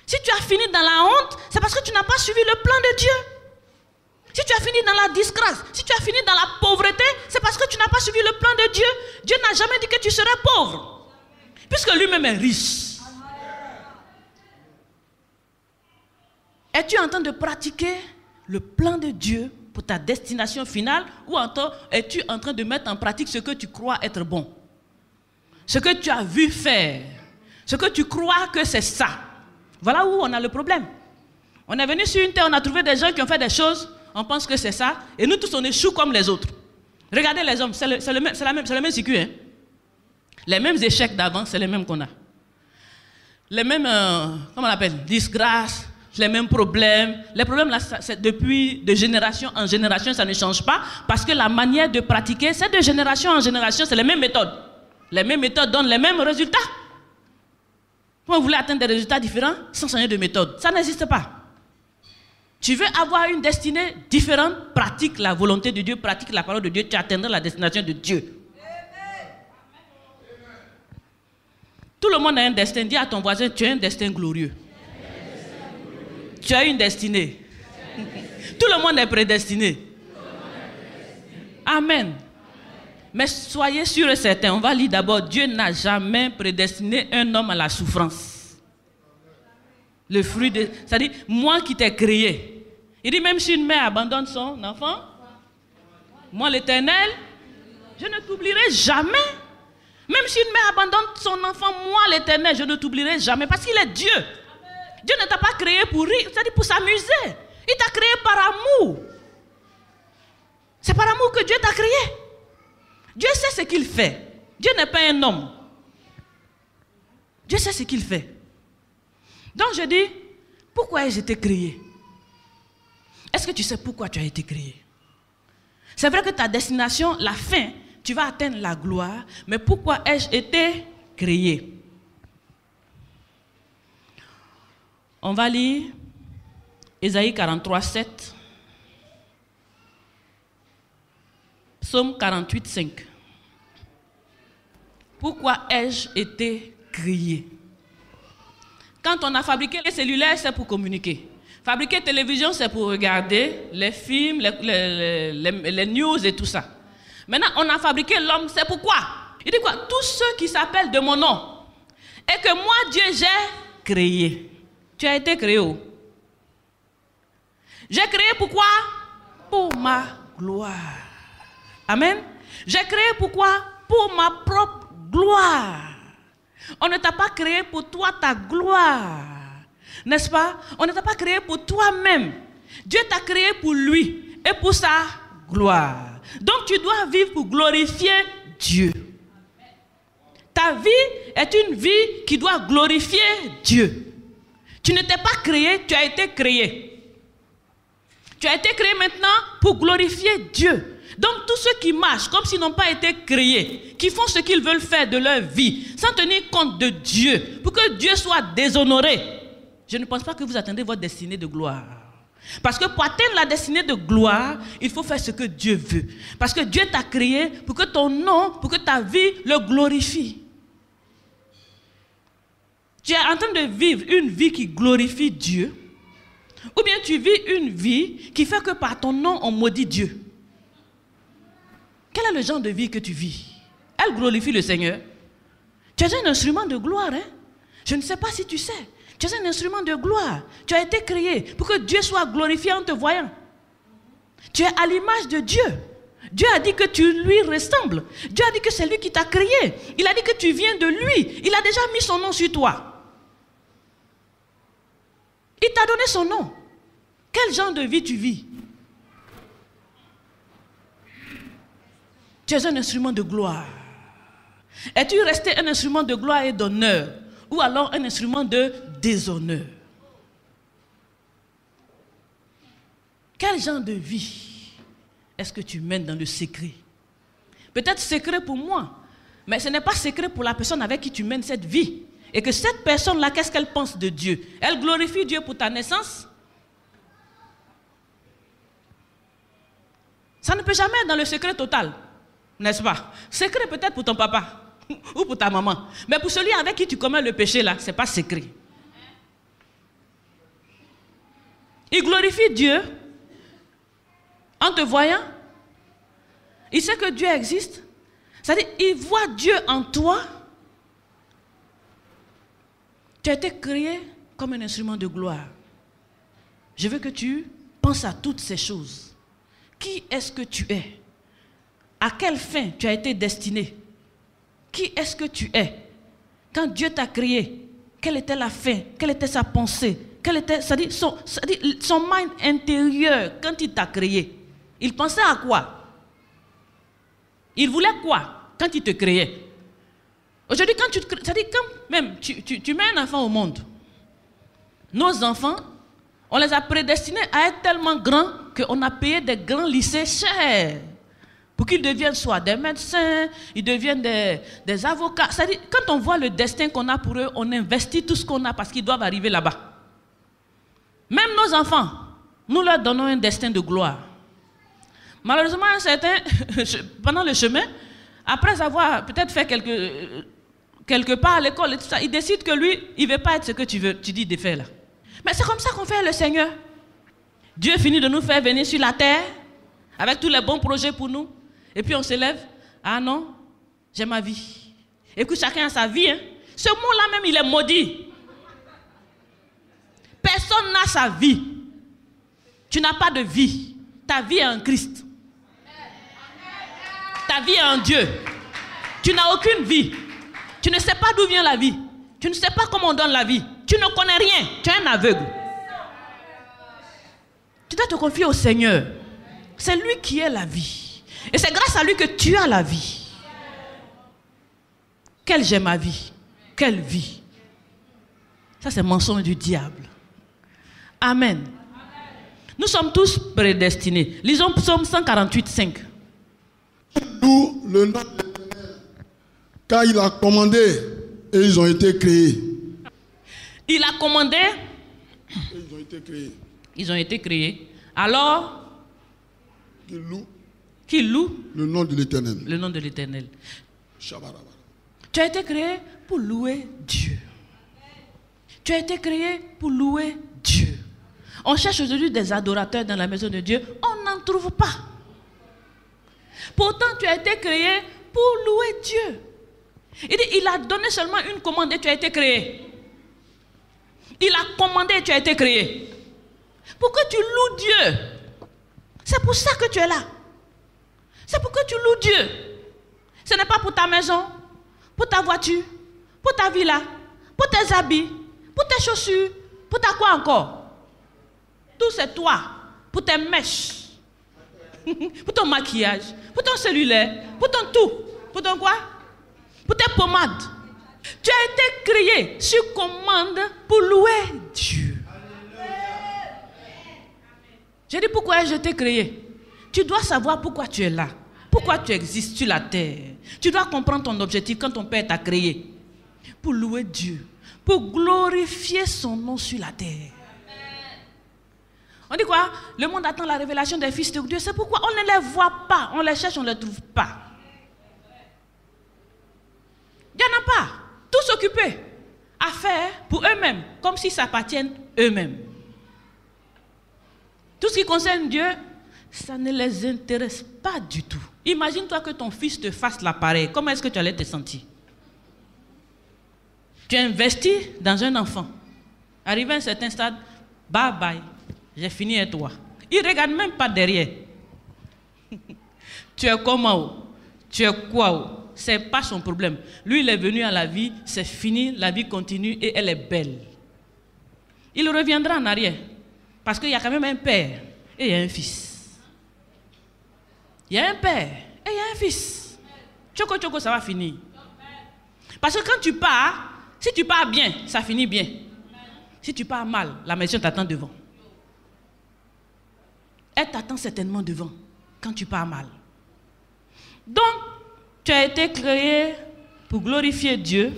Si tu as fini dans la honte, c'est parce que tu n'as pas suivi le plan de Dieu. Si tu as fini dans la disgrâce, si tu as fini dans la pauvreté, c'est parce que tu n'as pas suivi le plan de Dieu. Dieu n'a jamais dit que tu serais pauvre, puisque lui-même est riche. Es-tu en train de pratiquer le plan de Dieu pour ta destination finale ou es-tu en train de mettre en pratique ce que tu crois être bon? Ce que tu as vu faire, ce que tu crois que c'est ça. Voilà où on a le problème. On est venu sur une terre, on a trouvé des gens qui ont fait des choses, on pense que c'est ça, et nous tous on échoue comme les autres. Regardez les hommes, c'est le même circuit. Hein? Les mêmes échecs d'avant, c'est les mêmes qu'on a. Les mêmes, comment on appelle, disgrâces, les mêmes problèmes. Les problèmes là, c'est depuis de génération en génération, ça ne change pas, parce que la manière de pratiquer, c'est de génération en génération, c'est les mêmes méthodes. Les mêmes méthodes donnent les mêmes résultats. Quand vous voulez atteindre des résultats différents, sans changer de méthode, ça n'existe pas. Tu veux avoir une destinée différente, pratique la volonté de Dieu, pratique la parole de Dieu, tu atteindras la destination de Dieu. Tout le monde a un destin. Dis à ton voisin, tu as un destin glorieux. Tu as une destinée. Tout le monde est prédestiné. Amen. Mais soyez sûrs et certains, on va lire d'abord, Dieu n'a jamais prédestiné un homme à la souffrance. Le fruit de... C'est-à-dire, moi qui t'ai créé. Il dit, même si une mère abandonne son enfant, moi l'Éternel, je ne t'oublierai jamais. Même si une mère abandonne son enfant, moi l'Éternel, je ne t'oublierai jamais. Parce qu'il est Dieu. Dieu ne t'a pas créé pour rire, c'est-à-dire pour s'amuser. Il t'a créé par amour. C'est par amour que Dieu t'a créé. Dieu sait ce qu'il fait. Dieu n'est pas un homme. Dieu sait ce qu'il fait. Donc je dis, pourquoi ai-je été créé? Est-ce que tu sais pourquoi tu as été créé? C'est vrai que ta destination, la fin, tu vas atteindre la gloire, mais pourquoi ai-je été créé? On va lire Ésaïe 43, 7. Psaume 48, 5. Pourquoi ai-je été créé? Quand on a fabriqué les cellulaires, c'est pour communiquer. Fabriquer télévision, c'est pour regarder les films, les news et tout ça. Maintenant, on a fabriqué l'homme, c'est pourquoi? Il dit quoi? Tous ceux qui s'appellent de mon nom. Et que moi, Dieu, j'ai créé. Tu as été créé où? J'ai créé pourquoi? Pour ma gloire. Amen. J'ai créé pourquoi? Pour ma propre gloire. On ne t'a pas créé pour toi, ta gloire. N'est-ce pas? On ne t'a pas créé pour toi-même. Dieu t'a créé pour lui et pour sa gloire. Donc tu dois vivre pour glorifier Dieu. Ta vie est une vie qui doit glorifier Dieu. Tu ne t'es pas créé, tu as été créé. Tu as été créé maintenant pour glorifier Dieu. Donc tous ceux qui marchent comme s'ils n'ont pas été créés, qui font ce qu'ils veulent faire de leur vie, sans tenir compte de Dieu, pour que Dieu soit déshonoré, je ne pense pas que vous attendez votre destinée de gloire. Parce que pour atteindre la destinée de gloire, il faut faire ce que Dieu veut. Parce que Dieu t'a créé pour que ton nom, pour que ta vie le glorifie. Tu es en train de vivre une vie qui glorifie Dieu, ou bien tu vis une vie qui fait que par ton nom, on maudit Dieu. Quel est le genre de vie que tu vis? Elle glorifie le Seigneur. Tu es un instrument de gloire, hein? Je ne sais pas si tu sais. Tu es un instrument de gloire. Tu as été créé pour que Dieu soit glorifié en te voyant. Tu es à l'image de Dieu. Dieu a dit que tu lui ressembles. Dieu a dit que c'est lui qui t'a créé. Il a dit que tu viens de lui. Il a déjà mis son nom sur toi. Il t'a donné son nom. Quel genre de vie tu vis? Tu es un instrument de gloire. Es-tu resté un instrument de gloire et d'honneur, ou alors un instrument de déshonneur? Quel genre de vie est-ce que tu mènes dans le secret? Peut-être secret pour moi, mais ce n'est pas secret pour la personne avec qui tu mènes cette vie. Et que cette personne-là, qu'est-ce qu'elle pense de Dieu? Elle glorifie Dieu pour ta naissance? Ça ne peut jamais être dans le secret total, n'est-ce pas? Secret peut-être pour ton papa ou pour ta maman. Mais pour celui avec qui tu commets le péché là, ce n'est pas secret. Il glorifie Dieu en te voyant. Il sait que Dieu existe. C'est-à-dire, il voit Dieu en toi. Tu as été créé comme un instrument de gloire. Je veux que tu penses à toutes ces choses. qui est-ce que tu es? À quelle fin tu as été destiné? Qui est-ce que tu es? Quand Dieu t'a créé, quelle était la fin? Quelle était sa pensée? Quel était, c'est-à-dire son mind intérieur quand il t'a créé? Il pensait à quoi? Il voulait quoi quand il te créait? Aujourd'hui, quand tu te crées, c'est-à-dire quand même tu mets un enfant au monde, nos enfants, on les a prédestinés à être tellement grands qu'on a payé des grands lycées chers pour qu'ils deviennent soit des médecins, ils deviennent des avocats. C'est-à-dire, quand on voit le destin qu'on a pour eux, on investit tout ce qu'on a parce qu'ils doivent arriver là-bas. Même nos enfants, nous leur donnons un destin de gloire. Malheureusement, certains, pendant le chemin, après avoir peut-être fait quelque part à l'école et tout ça, ils décident que lui, il ne veut pas être ce que tu dis de faire là. Mais c'est comme ça qu'on fait le Seigneur. Dieu finit de nous faire venir sur la terre avec tous les bons projets pour nous. Et puis on se lève. Ah non, j'ai ma vie. Et puis chacun a sa vie. Hein. Ce mot-là même, il est maudit. Personne n'a sa vie. Tu n'as pas de vie. Ta vie est en Christ. Ta vie est en Dieu. Tu n'as aucune vie. Tu ne sais pas d'où vient la vie. Tu ne sais pas comment on donne la vie. Tu ne connais rien. Tu es un aveugle. Tu dois te confier au Seigneur. C'est lui qui est la vie. Et c'est grâce à lui que tu as la vie. Quelle j'ai ma vie. Quelle vie. Ça, c'est le mensonge du diable. Amen. Nous sommes tous prédestinés. Lisons Psaume 148, 5. D'où le nom de l'Éternel, car il a commandé et ils ont été créés. Il a commandé. Et ils ont été créés. Ils ont été créés. Alors, qui loue le nom de l'Éternel. Le nom de l'Éternel. Shabaraba. Tu as été créé pour louer Dieu. Tu as été créé pour louer Dieu. On cherche aujourd'hui des adorateurs dans la maison de Dieu. On n'en trouve pas. Pourtant, tu as été créé pour louer Dieu. Il dit, il a donné seulement une commande et tu as été créé. Il a commandé et tu as été créé. Pour que tu loues Dieu. C'est pour ça que tu es là. C'est pour que tu loues Dieu. Ce n'est pas pour ta maison, pour ta voiture, pour ta villa, pour tes habits, pour tes chaussures, pour ta quoi encore. Tout c'est toi, pour tes mèches, pour ton maquillage, pour ton cellulaire, pour ton tout, pour ton quoi? Pour tes pommades. Tu as été créé sur commande pour louer Dieu. J'ai dit pourquoi je t'ai créé. Tu dois savoir pourquoi tu es là. Pourquoi tu existes sur la terre. Tu dois comprendre ton objectif quand ton Père t'a créé. Pour louer Dieu. Pour glorifier son nom sur la terre. On dit quoi? Le monde attend la révélation des fils de Dieu. C'est pourquoi on ne les voit pas. On les cherche, on ne les trouve pas. Il n'y en a pas. Tous occupés à faire pour eux-mêmes, comme si ça appartienne eux-mêmes. Tout ce qui concerne Dieu, ça ne les intéresse pas du tout. Imagine-toi que ton fils te fasse l'appareil. Comment est-ce que tu allais te sentir? Tu investis dans un enfant. Arrivé à un certain stade, bye bye, j'ai fini avec toi. Il ne regarde même pas derrière. Tu es comment? Tu es quoi? Ce n'est pas son problème. Lui, il est venu à la vie, c'est fini, la vie continue et elle est belle. Il reviendra en arrière. Parce qu'il y a quand même un père et il y a un fils. Il y a un père et il y a un fils. Choco, choco, ça va finir. Parce que quand tu pars, si tu pars bien, ça finit bien. Si tu pars mal, la maison t'attend devant. Elle t'attend certainement devant quand tu pars mal. Donc, tu as été créé pour glorifier Dieu.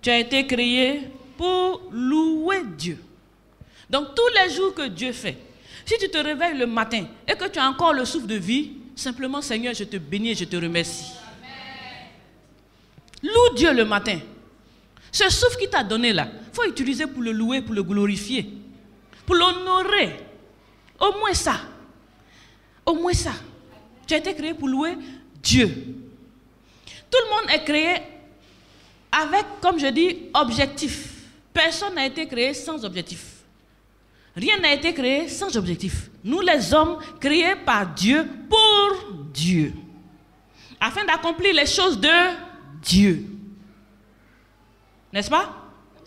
Tu as été créé pour louer Dieu. Donc, tous les jours que Dieu fait, si tu te réveilles le matin et que tu as encore le souffle de vie, simplement, Seigneur, je te bénis et je te remercie. Amen. Loue Dieu le matin. Ce souffle qu'il t'a donné là, il faut utiliser pour le louer, pour le glorifier, pour l'honorer. Au moins ça. Au moins ça. Tu as été créé pour louer Dieu. Tout le monde est créé avec, comme je dis, objectif. Personne n'a été créé sans objectif. Rien n'a été créé sans objectif. Nous les hommes, créés par Dieu, pour Dieu, afin d'accomplir les choses de Dieu. N'est-ce pas?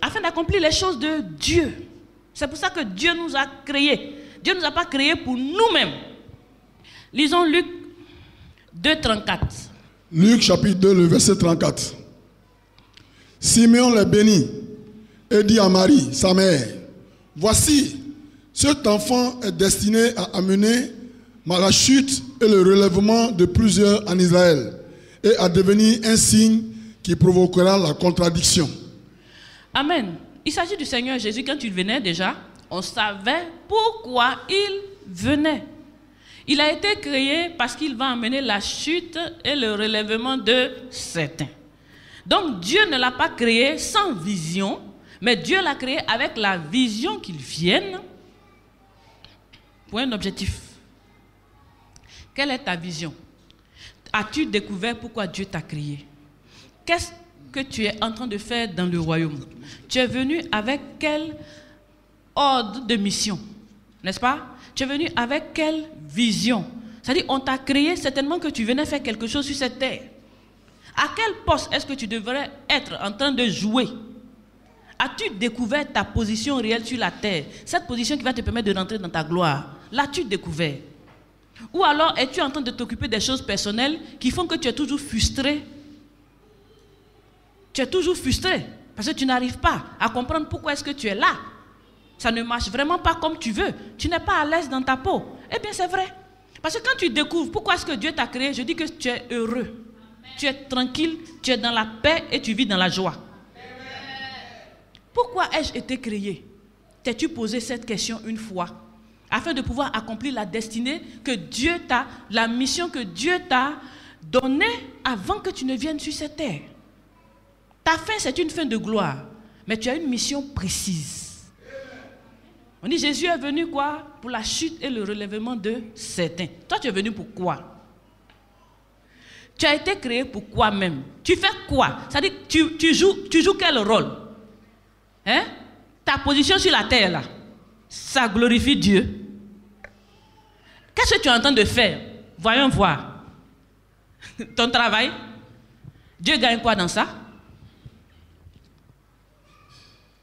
Afin d'accomplir les choses de Dieu. C'est pour ça que Dieu nous a créés. Dieu ne nous a pas créés pour nous-mêmes. Lisons Luc 2, 34. Luc chapitre 2, le verset 34. Simeon les bénit et dit à Marie, sa mère, voici, cet enfant est destiné à amener la chute et le relèvement de plusieurs en Israël et à devenir un signe qui provoquera la contradiction. Amen. Il s'agit du Seigneur Jésus. Quand il venait déjà, on savait pourquoi il venait. Il a été créé parce qu'il va amener la chute et le relèvement de certains. Donc Dieu ne l'a pas créé sans vision, mais Dieu l'a créé avec la vision qu'il vienne pour un objectif. Quelle est ta vision? As-tu découvert pourquoi Dieu t'a créé? Qu'est-ce que tu es en train de faire dans le royaume? Tu es venu avec quel ordre de mission? N'est-ce pas? Tu es venu avec quelle vision? C'est-à-dire, on t'a créé certainement que tu venais faire quelque chose sur cette terre. À quel poste est-ce que tu devrais être en train de jouer? As-tu découvert ta position réelle sur la terre? Cette position qui va te permettre de rentrer dans ta gloire. L'as-tu découvert? Ou alors es-tu en train de t'occuper des choses personnelles qui font que tu es toujours frustré? Tu es toujours frustré parce que tu n'arrives pas à comprendre pourquoi est-ce que tu es là. Ça ne marche vraiment pas comme tu veux. Tu n'es pas à l'aise dans ta peau. Eh bien, c'est vrai. Parce que quand tu découvres pourquoi est-ce que Dieu t'a créé, je dis que tu es heureux. Amen. Tu es tranquille, tu es dans la paix et tu vis dans la joie. Amen. Pourquoi ai-je été créé? T'es-tu posé cette question une fois? Afin de pouvoir accomplir la destinée que Dieu t'a, la mission que Dieu t'a donnée avant que tu ne viennes sur cette terre. Ta fin, c'est une fin de gloire, mais tu as une mission précise. On dit Jésus est venu quoi? Pour la chute et le relèvement de certains. Toi, tu es venu pour quoi? Tu as été créé pour quoi même? Tu fais quoi? C'est-à-dire, tu joues quel rôle? Hein? Ta position sur la terre, là, ça glorifie Dieu. Qu'est-ce que tu es en train de faire? Voyons voir. Ton travail? Dieu gagne quoi dans ça?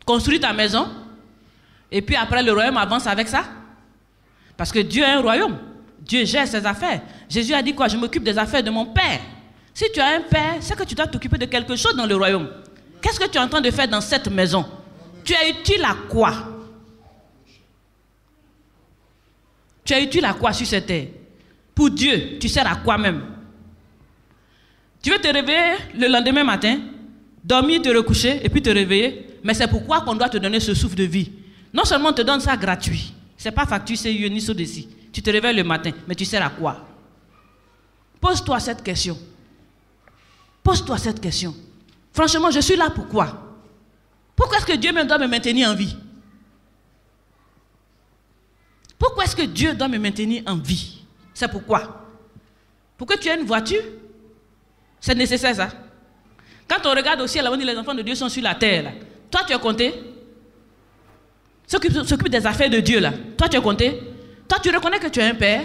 Construis ta maison? Et puis après, le royaume avance avec ça. Parce que Dieu a un royaume. Dieu gère ses affaires. Jésus a dit quoi? Je m'occupe des affaires de mon Père. Si tu as un Père, c'est que tu dois t'occuper de quelque chose dans le royaume. Qu'est-ce que tu es en train de faire dans cette maison? Tu es utile à quoi? Tu es utile à quoi sur cette terre? Pour Dieu, tu sers à quoi même? Tu veux te réveiller le lendemain matin, dormir, te recoucher et puis te réveiller. Mais c'est pourquoi qu'on doit te donner ce souffle de vie. Non seulement on te donne ça gratuit, c'est pas facture, c'est Yoniso d'ici. Tu te réveilles le matin, mais tu sers à quoi? Pose-toi cette question. Pose-toi cette question. Franchement, je suis là pour quoi? Pourquoi est-ce que Dieu doit me maintenir en vie? Pourquoi est-ce que Dieu doit me maintenir en vie? C'est pourquoi? Pour que tu aies une voiture? C'est nécessaire ça. Quand on regarde au ciel, on dit les enfants de Dieu sont sur la terre. Là. Toi, tu es compté? Ceux qui s'occupent des affaires de Dieu, là. Toi, tu es compté? Toi, tu reconnais que tu es un père?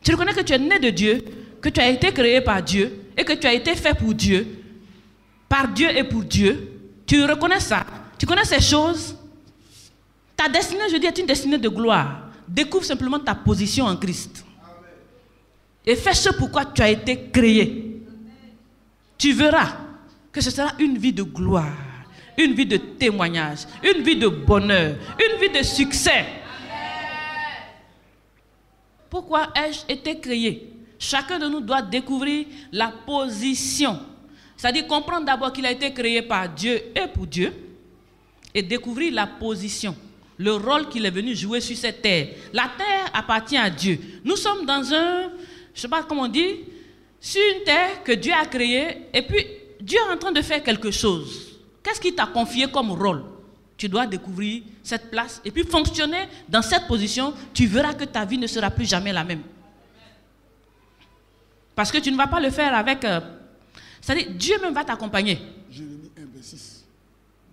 Tu reconnais que tu es né de Dieu, que tu as été créé par Dieu et que tu as été fait pour Dieu, par Dieu et pour Dieu. Tu reconnais ça? Tu connais ces choses? Ta destinée, je dis, est une destinée de gloire. Découvre simplement ta position en Christ. Et fais ce pourquoi tu as été créé. Tu verras que ce sera une vie de gloire, une vie de témoignage, une vie de bonheur, une vie de succès. Pourquoi ai-je été créé? Chacun de nous doit découvrir la position. C'est-à-dire comprendre d'abord qu'il a été créé par Dieu et pour Dieu et découvrir la position, le rôle qu'il est venu jouer sur cette terre. La terre appartient à Dieu. Nous sommes dans un, je ne sais pas comment on dit, sur une terre que Dieu a créée et puis Dieu est en train de faire quelque chose. Qu'est-ce qu'il t'a confié comme rôle? Tu dois découvrir cette place et puis fonctionner dans cette position. Tu verras que ta vie ne sera plus jamais la même. Parce que tu ne vas pas le faire avec... c'est-à-dire, Dieu même va t'accompagner. Jérémie 1, verset 6.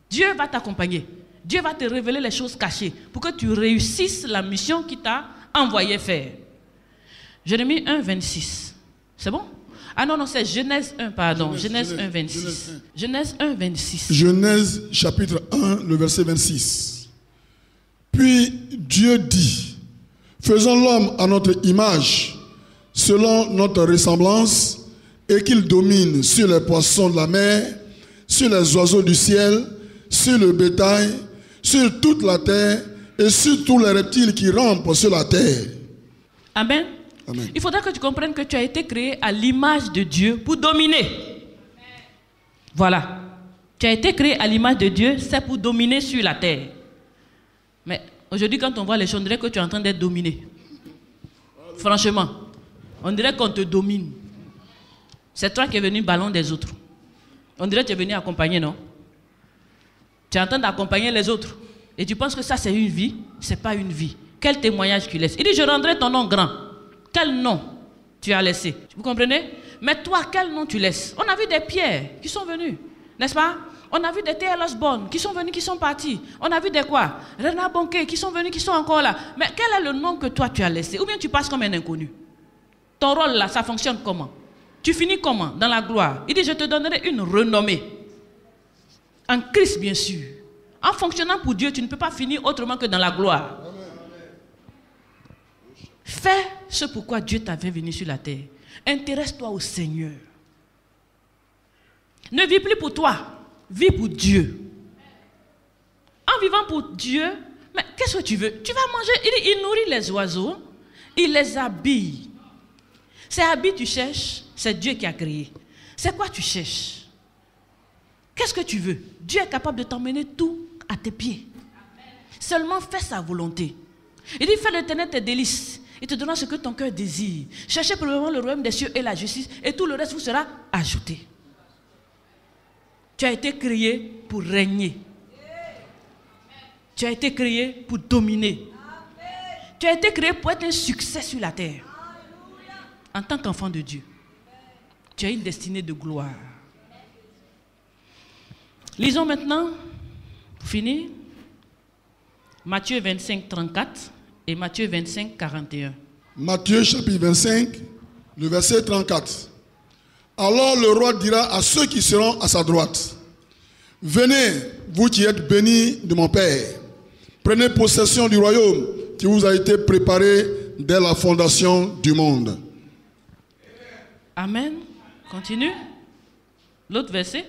Dieu va t'accompagner. Dieu va te révéler les choses cachées pour que tu réussisses la mission qu'il t'a envoyé faire. Jérémie 1, 26. C'est bon? Ah non, c'est Genèse 1, pardon. Genèse 1, 26. Genèse 1, 26. Genèse chapitre 1, le verset 26. Puis Dieu dit, faisons l'homme à notre image, selon notre ressemblance, et qu'il domine sur les poissons de la mer, sur les oiseaux du ciel, sur le bétail, sur toute la terre et sur tous les reptiles qui rampent sur la terre. Amen. Amen. Il faudra que tu comprennes que tu as été créé à l'image de Dieu pour dominer. Voilà. Tu as été créé à l'image de Dieu, c'est pour dominer sur la terre. Mais aujourd'hui, quand on voit les choses, on dirait que tu es en train d'être dominé. Franchement, on dirait qu'on te domine. C'est toi qui es venu ballon des autres. On dirait que tu es venu accompagner, non? Tu es en train d'accompagner les autres. Et tu penses que ça, c'est une vie? Ce n'est pas une vie. Quel témoignage tu laisses? Il dit, je rendrai ton nom grand. Quel nom tu as laissé? Vous comprenez? Mais toi, quel nom tu laisses? On a vu des pierres qui sont venus, n'est-ce pas? On a vu des T.L. Osborne qui sont venus, qui sont partis. On a vu des quoi? Renard Bonquet qui sont venus, qui sont encore là. Mais quel est le nom que toi tu as laissé? Ou bien tu passes comme un inconnu? Ton rôle là, ça fonctionne comment? Tu finis comment? Dans la gloire. Il dit, je te donnerai une renommée. En Christ, bien sûr. En fonctionnant pour Dieu, tu ne peux pas finir autrement que dans la gloire. Fais ce pourquoi Dieu t'avait venu sur la terre. Intéresse-toi au Seigneur. Ne vis plus pour toi. Vis pour Dieu. En vivant pour Dieu, mais qu'est-ce que tu veux? Tu vas manger. Il nourrit les oiseaux. Il les habille. Ces habits tu cherches, c'est Dieu qui a créé. C'est quoi tu cherches? Qu'est-ce que tu veux? Dieu est capable de t'emmener tout à tes pieds. Seulement fais sa volonté. Il dit, fais de l'Éternel tes délices. Il te donnera ce que ton cœur désire. Cherchez premièrement le royaume des cieux et la justice, et tout le reste vous sera ajouté. Tu as été créé pour régner. Tu as été créé pour dominer. Tu as été créé pour être un succès sur la terre. En tant qu'enfant de Dieu, tu as une destinée de gloire. Lisons maintenant, pour finir, Matthieu 25, 34 et Matthieu 25, 41. Matthieu chapitre 25, le verset 34. Alors le roi dira à ceux qui seront à sa droite, venez, vous qui êtes bénis de mon Père, prenez possession du royaume qui vous a été préparé dès la fondation du monde. Amen. Continue. L'autre verset.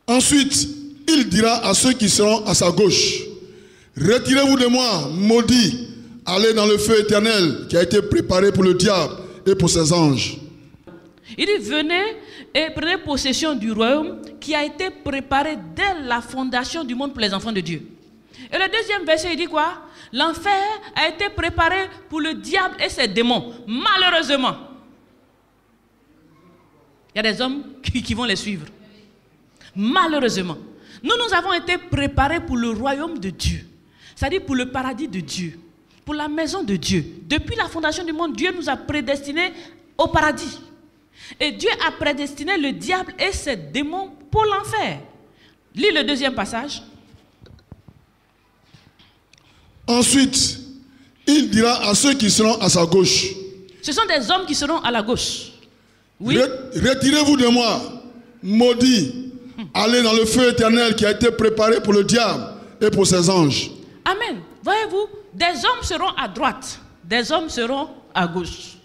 Ensuite, il dira à ceux qui seront à sa gauche, retirez-vous de moi, maudits, allez dans le feu éternel qui a été préparé pour le diable et pour ses anges. Il dit, venez et prenez possession du royaume qui a été préparé dès la fondation du monde pour les enfants de Dieu. Et le deuxième verset, il dit quoi? L'enfer a été préparé pour le diable et ses démons. Malheureusement, il y a des hommes qui vont les suivre. Malheureusement, nous avons été préparés pour le royaume de Dieu. C'est-à-dire pour le paradis de Dieu, pour la maison de Dieu. Depuis la fondation du monde, Dieu nous a prédestinés au paradis. Et Dieu a prédestiné le diable et ses démons pour l'enfer. Lis le deuxième passage. Ensuite, il dira à ceux qui seront à sa gauche. Ce sont des hommes qui seront à la gauche. Oui. Retirez-vous de moi, maudits, allez dans le feu éternel qui a été préparé pour le diable et pour ses anges. Amen. Voyez-vous, des hommes seront à droite, des hommes seront à gauche.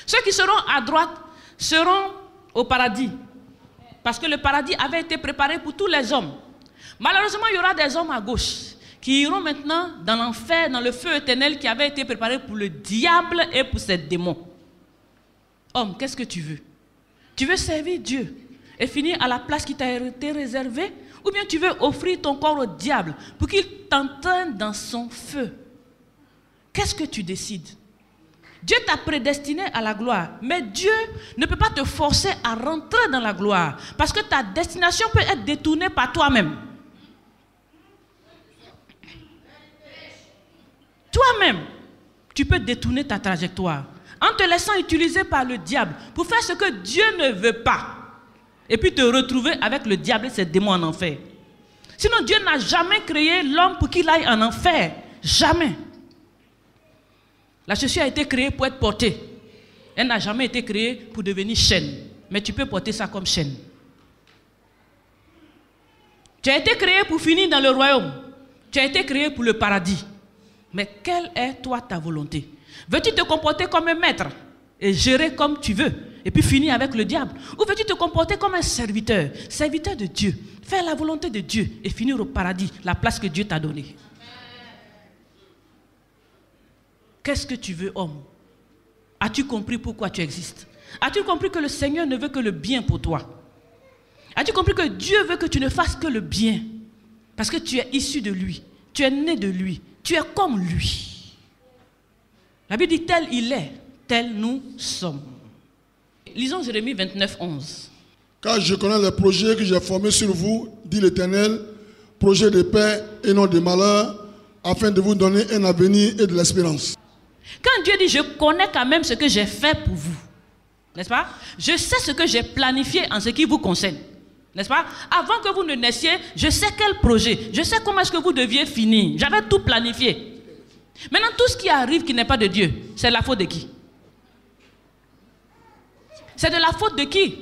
Ceux qui seront à droite seront au paradis. Parce que le paradis avait été préparé pour tous les hommes. Malheureusement, il y aura des hommes à gauche qui iront maintenant dans l'enfer, dans le feu éternel qui avait été préparé pour le diable et pour ses démons. Homme, qu'est-ce que tu veux? Tu veux servir Dieu et finir à la place qui t'a été réservée? Ou bien tu veux offrir ton corps au diable pour qu'il t'entraîne dans son feu? Qu'est-ce que tu décides? Dieu t'a prédestiné à la gloire, mais Dieu ne peut pas te forcer à rentrer dans la gloire parce que ta destination peut être détournée par toi-même. Toi-même, tu peux détourner ta trajectoire en te laissant utiliser par le diable pour faire ce que Dieu ne veut pas et puis te retrouver avec le diable et ses démons en enfer. Sinon, Dieu n'a jamais créé l'homme pour qu'il aille en enfer. Jamais. La chaussure a été créée pour être portée. Elle n'a jamais été créée pour devenir chaîne. Mais tu peux porter ça comme chaîne. Tu as été créé pour finir dans le royaume. Tu as été créé pour le paradis. Mais quelle est toi ta volonté? Veux-tu te comporter comme un maître et gérer comme tu veux et puis finir avec le diable? Ou veux-tu te comporter comme un serviteur de Dieu, faire la volonté de Dieu et finir au paradis, la place que Dieu t'a donnée? Qu'est-ce que tu veux, homme? As-tu compris pourquoi tu existes? As-tu compris que le Seigneur ne veut que le bien pour toi? As-tu compris que Dieu veut que tu ne fasses que le bien? Parce que tu es issu de lui, tu es né de lui, tu es comme lui. La Bible dit tel il est, tel nous sommes. Lisons Jérémie 29, 11. Car je connais les projets que j'ai formés sur vous, dit l'Éternel, projets de paix et non de malheur, afin de vous donner un avenir et de l'espérance. Quand Dieu dit je connais quand même ce que j'ai fait pour vous, n'est-ce pas? Je sais ce que j'ai planifié en ce qui vous concerne, n'est-ce pas? Avant que vous ne naissiez, je sais quel projet, je sais comment est-ce que vous deviez finir. J'avais tout planifié. Maintenant, tout ce qui arrive qui n'est pas de Dieu, c'est la faute de qui? C'est de la faute de qui?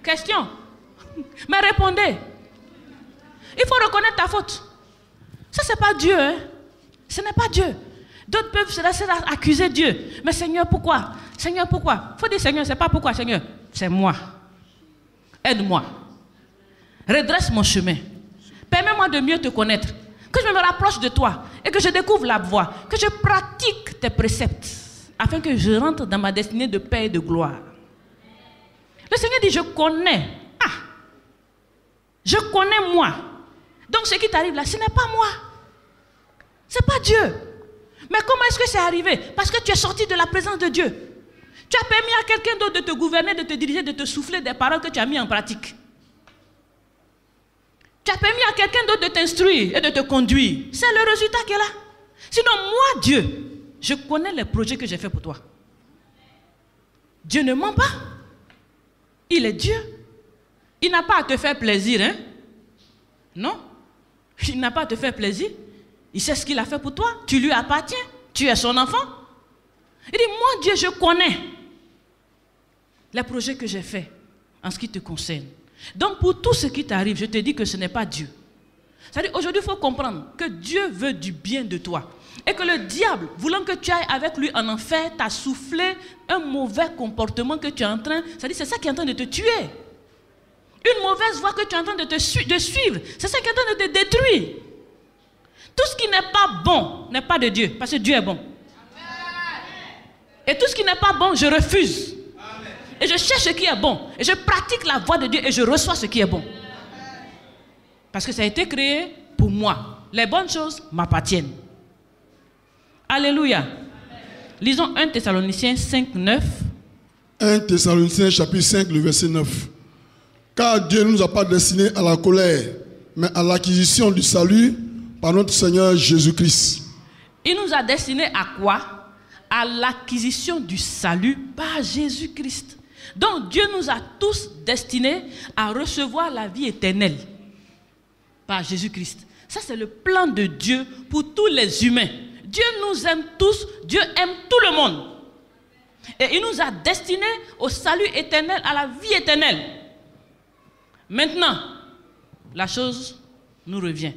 Question. Mais répondez. Il faut reconnaître ta faute. Ça, c'est pas Dieu, hein? Ce n'est pas Dieu. D'autres peuvent se laisser accuser Dieu. Mais Seigneur, pourquoi? Seigneur, pourquoi? Il faut dire Seigneur, c'est pas pourquoi, Seigneur. C'est moi. Aide-moi. Redresse mon chemin. Permets-moi de mieux te connaître. Que je me rapproche de toi et que je découvre la voie. Que je pratique tes préceptes afin que je rentre dans ma destinée de paix et de gloire. Le Seigneur dit, je connais. Ah! Je connais moi. Donc ce qui t'arrive là, ce n'est pas moi. Ce n'est pas Dieu. Mais comment est-ce que c'est arrivé? Parce que tu es sorti de la présence de Dieu. Tu as permis à quelqu'un d'autre de te gouverner, de te diriger, de te souffler des paroles que tu as mis en pratique. Tu as permis à quelqu'un d'autre de t'instruire et de te conduire. C'est le résultat qui est là. Sinon, moi, Dieu, je connais les projets que j'ai faits pour toi. Dieu ne ment pas. Il est Dieu. Il n'a pas à te faire plaisir, hein? Non. Il n'a pas à te faire plaisir. Il sait ce qu'il a fait pour toi. Tu lui appartiens. Tu es son enfant. Il dit, moi Dieu, je connais les projets que j'ai faits en ce qui te concerne. Donc pour tout ce qui t'arrive, je te dis que ce n'est pas Dieu. C'est-à-dire, aujourd'hui, il faut comprendre que Dieu veut du bien de toi. Et que le diable, voulant que tu ailles avec lui en enfer, t'a soufflé un mauvais comportement que tu es en train... C'est-à-dire, c'est ça qui est en train de te tuer. Une mauvaise voie que tu es en train de suivre. C'est ça qui est en train de te détruire. Tout ce qui n'est pas bon n'est pas de Dieu, parce que Dieu est bon. Et tout ce qui n'est pas bon, je refuse. Et je cherche ce qui est bon. Et je pratique la voie de Dieu et je reçois ce qui est bon. Parce que ça a été créé pour moi. Les bonnes choses m'appartiennent. Alléluia. Lisons 1 Thessaloniciens 5, 9. 1 Thessaloniciens chapitre 5, le verset 9. Car Dieu ne nous a pas destinés à la colère, mais à l'acquisition du salut par notre Seigneur Jésus-Christ. Il nous a destinés à quoi? À l'acquisition du salut par Jésus-Christ. Donc Dieu nous a tous destinés à recevoir la vie éternelle par Jésus-Christ. Ça, c'est le plan de Dieu pour tous les humains. Dieu nous aime tous, Dieu aime tout le monde. Et il nous a destinés au salut éternel, à la vie éternelle. Maintenant, la chose nous revient.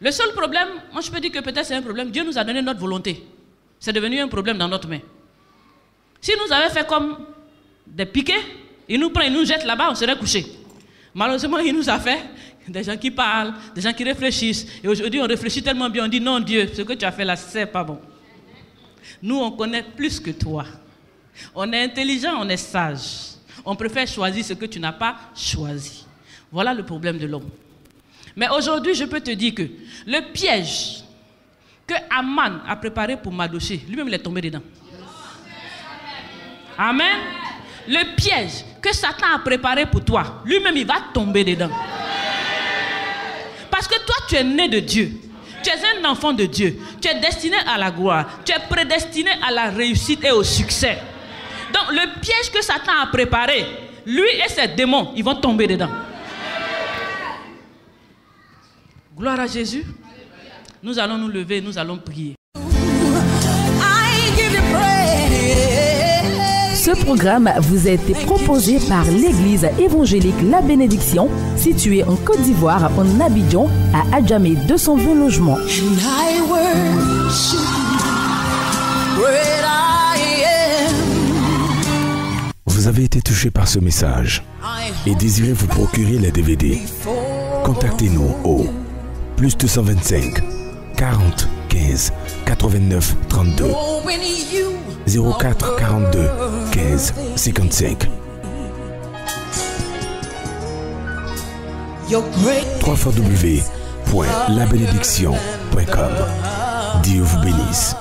Le seul problème, moi je peux dire que peut-être c'est un problème, Dieu nous a donné notre volonté. C'est devenu un problème dans notre main. Si nous avions fait comme des piquets, il nous prend, il nous jette là-bas, on serait couché. Malheureusement, il nous a fait des gens qui parlent, des gens qui réfléchissent. Et aujourd'hui, on réfléchit tellement bien, on dit non Dieu, ce que tu as fait là, c'est pas bon. Nous, on connaît plus que toi. On est intelligent, on est sage. On préfère choisir ce que tu n'as pas choisi. Voilà le problème de l'homme. Mais aujourd'hui, je peux te dire que le piège que Aman a préparé pour Mardochée, lui-même il est tombé dedans. Amen. Le piège que Satan a préparé pour toi, lui-même il va tomber dedans. Parce que toi, tu es né de Dieu. Tu es un enfant de Dieu. Tu es destiné à la gloire. Tu es prédestiné à la réussite et au succès. Donc le piège que Satan a préparé, lui et ses démons, ils vont tomber dedans. Gloire à Jésus. Nous allons nous lever, nous allons prier. Ce programme vous a été proposé par l'Église évangélique La Bénédiction, située en Côte d'Ivoire, en Abidjan, à Adjamé 220 logements. Vous avez été touché par ce message et désirez vous procurer les DVD. Contactez-nous au +225 40 15 89 32 04 42 15 55 www.labénédiction.com. Dieu vous bénisse.